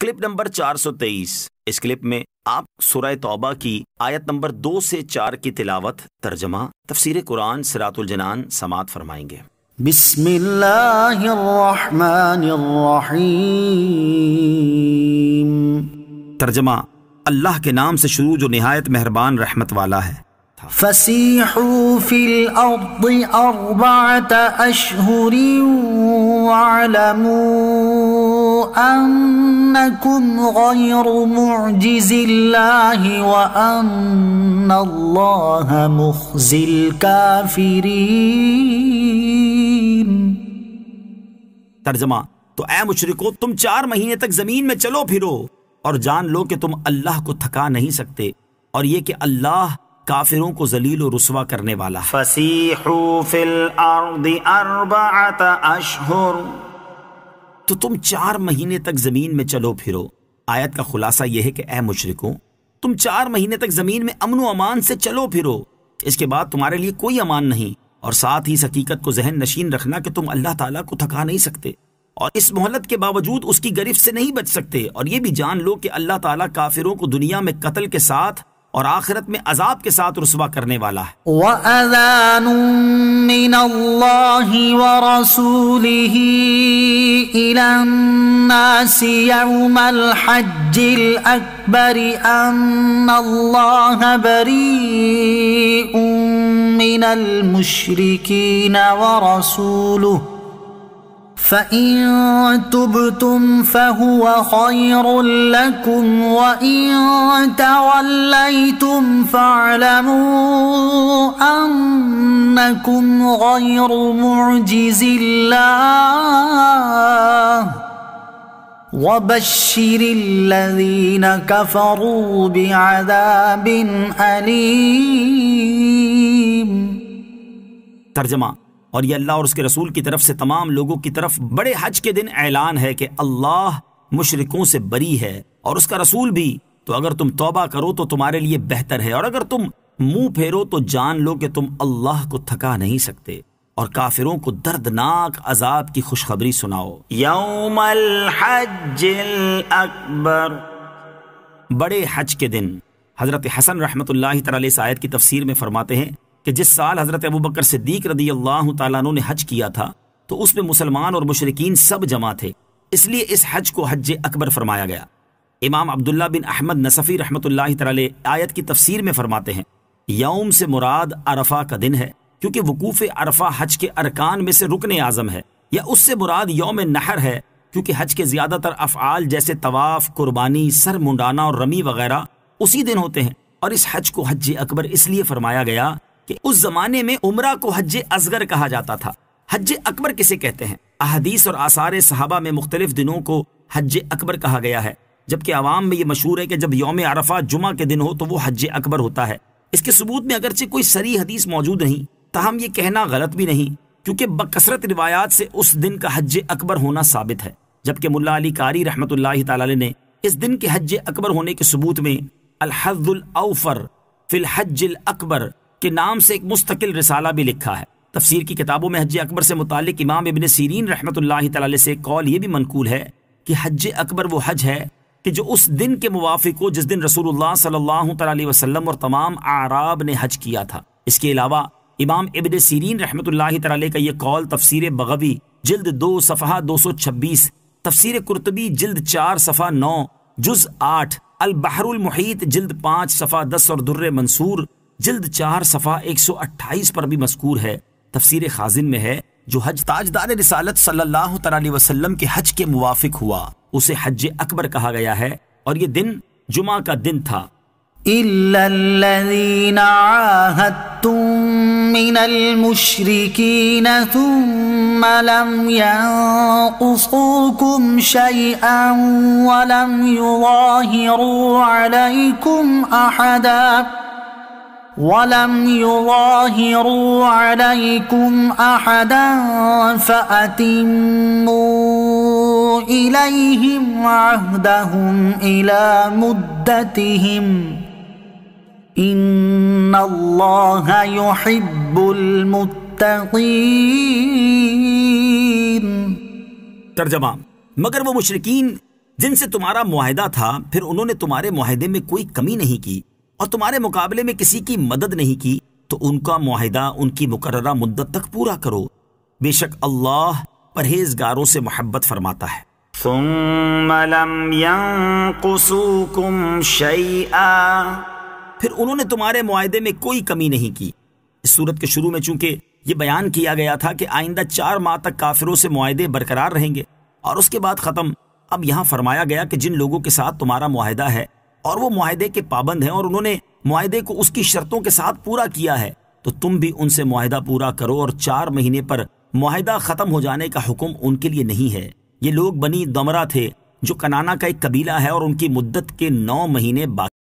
Clip number 423۔ اس clip میں آپ سورہ توبہ کی آیت نمبر 2 سے 4 کی تلاوت، ترجمہ، تفسیر قرآن صراط الجنان سماعت فرمائیں گے۔ بسم اللہ الرحمن الرحیم۔ ترجمہ، اللہ کے نام سے شروع جو نہایت مہربان رحمت والا ہے۔ فسیحوا فی الارض 4 اشہر واعلموا انکم غیر معجز اللہ وان اللہ مخزی الکافرین۔ ترجمہ، تو اے مشرکو، تم 4 مہینے تک زمین میں چلو پھرو اور جان لو کہ تم اللہ کو تھکا نہیں سکتے، اور یہ کہ اللہ کافروں کو ذلیل و رسوا کرنے والا ہے۔ فسیحوا فی الارض 4 اشہر، تو تم 4 مہینے تک زمین میں چلو پھرو۔ آیت کا خلاصہ یہ ہے کہ اے مشرکوں، تم 4 مہینے تک زمین میں امن و امان سے چلو پھرو، اس کے بعد تمہارے لیے کوئی امان نہیں، اور ساتھ ہی اس حقیقت کو ذہن نشین رکھنا کہ تم اللہ تعالیٰ کو تھکا نہیں سکتے، اور اس مہلت کے باوجود اس کی گرفت سے نہیں بچ سکتے، اور یہ بھی جان لو کہ اللہ تعالیٰ کافروں کو دنیا میں قتل کے ساتھ اور آخرت میں عذاب کے ساتھ رسوا کرنے والا ہے۔ وَأَذَانٌ مِّنَ اللَّهِ وَرَسُولِهِ إِلَى النَّاسِ يَوْمَ الْحَجِّ الْأَكْبَرِ أَنَّ اللَّهَ بَرِيءٌ مِّنَ الْمُشْرِكِينَ وَرَسُولُهُ فَإِن تُبْتُمْ فَهُوَ خَيْرٌ لَكُمْ وَإِن تَوَلَّيْتُمْ فَاعْلَمُوا أَنَّكُمْ غَيْرُ مُعْجِزِ اللَّهِ وَبَشِّرِ الَّذِينَ كَفَرُوا بِعَذَابٍ أَلِيمٍ۔ ترجمہ، اور یہ اللہ اور اس کے رسول کی طرف سے تمام لوگوں کی طرف بڑے حج کے دن اعلان ہے کہ اللہ مشرکوں سے بری ہے اور اس کا رسول بھی، تو اگر تم توبہ کرو تو تمہارے لیے بہتر ہے، اور اگر تم منہ پھیرو تو جان لو کہ تم اللہ کو تھکا نہیں سکتے، اور کافروں کو دردناک عذاب کی خوشخبری سناؤ۔ یوم الحج الاکبر، بڑے حج کے دن۔ حضرت حسن رحمۃ اللہ تعالی علیہ اس آیت کی تفسیر میں فرماتے ہیں کہ جس سال حضرت ابوبکر صدیق رضی اللہ تعالیٰ عنہ نے حج کیا تھا تو اس میں مسلمان اور مشرکین سب جمع تھے، اس لیے اس حج کو حج اکبر فرمایا گیا۔ امام عبداللہ بن احمد نصفی رحمۃ اللہ تعالی آیت کی تفسیر میں فرماتے ہیں یوم سے مراد عرفہ کا دن ہے، کیونکہ وقوف عرفہ حج کے ارکان میں سے رکن اعظم ہے، یا اس سے مراد یوم نحر ہے، کیونکہ حج کے زیادہ تر افعال جیسے طواف، قربانی، سر منڈانا اور رمی وغیرہ اسی دن ہوتے ہیں، اور اس حج کو حج اکبر اس لیے فرمایا گیا کہ اس زمانے میں عمرہ کو حج اصغر کہا جاتا تھا۔ حج اکبر کسے کہتے ہیں؟ احادیث اور آثار صحابہ میں مختلف دنوں کو حج اکبر کہا گیا ہے، جبکہ عوام میں یہ مشہور ہے کہ جب یوم عرفہ جمعہ کے دن ہو تو وہ حج اکبر ہوتا ہے۔ اس کے ثبوت میں اگرچہ کوئی صریح حدیث موجود نہیں، تاہم یہ کہنا غلط بھی نہیں، کیونکہ بکثرت روایات سے اس دن کا حج اکبر ہونا ثابت ہے، جبکہ ملا علی قاری رحمۃ اللہ تعالی نے اس دن کے حج اکبر ہونے کے ثبوت میں الحظ الاوفر فی الحج الاکبر کے نام سے ایک مستقل رسالہ بھی لکھا ہے۔ تفسیر کی کتابوں میں حج اکبر سے متعلق امام ابن سیرین رحمۃ اللہ تعالی سے ایک قول یہ بھی منقول ہے کہ حج اکبر وہ حج ہے کہ جو اس دن کے موافق ہو جس دن رسول اللہ صلی اللہ علیہ وسلم اور تمام اعراب نے حج کیا تھا۔ اس کے علاوہ امام ابن سیرین رحمۃ اللہ تعالی کا یہ قول تفسیر بغوی جلد 2 صفحہ 226، تفسیر قرطبی جلد 4 صفحہ 9، جز 8، البحر المحیط جلد 5 صفحہ 10 اور در منصور جلد 4 صفحہ 128 پر بھی مذکور ہے۔ تفسیر خازن میں ہے جو حج تاجدار رسالت صلی اللہ علیہ وسلم کے حج کے موافق ہوا اسے حج اکبر کہا گیا ہے، اور یہ دن جمعہ کا دن تھا۔ إِلَّا الَّذِينَ عَاهَدتُّم مِّنَ الْمُشْرِكِينَ ثُمَّ لَمْ يَنقُصُوكُمْ شَيْئًا وَلَمْ يُظَاهِرُوا عَلَيْكُمْ أَحَدًا فَأَتِمُّوا إِلَيْهِمْ عَهْدَهُمْ إِلَى مُدَّتِهِمْ إِنَّ اللَّهَ يُحِبُّ الْمُتَّقِينَ۔ ترجمہ، مگر وہ مشرکین جن سے تمہارا معاہدہ تھا پھر انہوں نے تمہارے معاہدے میں کوئی کمی نہیں کی اور تمہارے مقابلے میں کسی کی مدد نہیں کی تو ان کا معاہدہ ان کی مقررہ مدت تک پورا کرو، بے شک اللہ پرہیزگاروں سے محبت فرماتا ہے۔ ثم لم ينقصوكم شيئا، پھر انہوں نے تمہارے معاہدے میں کوئی کمی نہیں کی۔ اس صورت کے شروع میں چونکہ یہ بیان کیا گیا تھا کہ آئندہ 4 ماہ تک کافروں سے معاہدے برقرار رہیں گے اور اس کے بعد ختم، اب یہاں فرمایا گیا کہ جن لوگوں کے ساتھ تمہارا معاہدہ ہے اور وہ معاہدے کے پابند ہیں اور انہوں نے معاہدے کو اس کی شرطوں کے ساتھ پورا کیا ہے تو تم بھی ان سے معاہدہ پورا کرو، اور 4 مہینے پر معاہدہ ختم ہو جانے کا حکم ان کے لیے نہیں ہے۔ یہ لوگ بنی دمرہ تھے جو کنانا کا ایک قبیلہ ہے اور ان کی مدت کے 9 مہینے باقی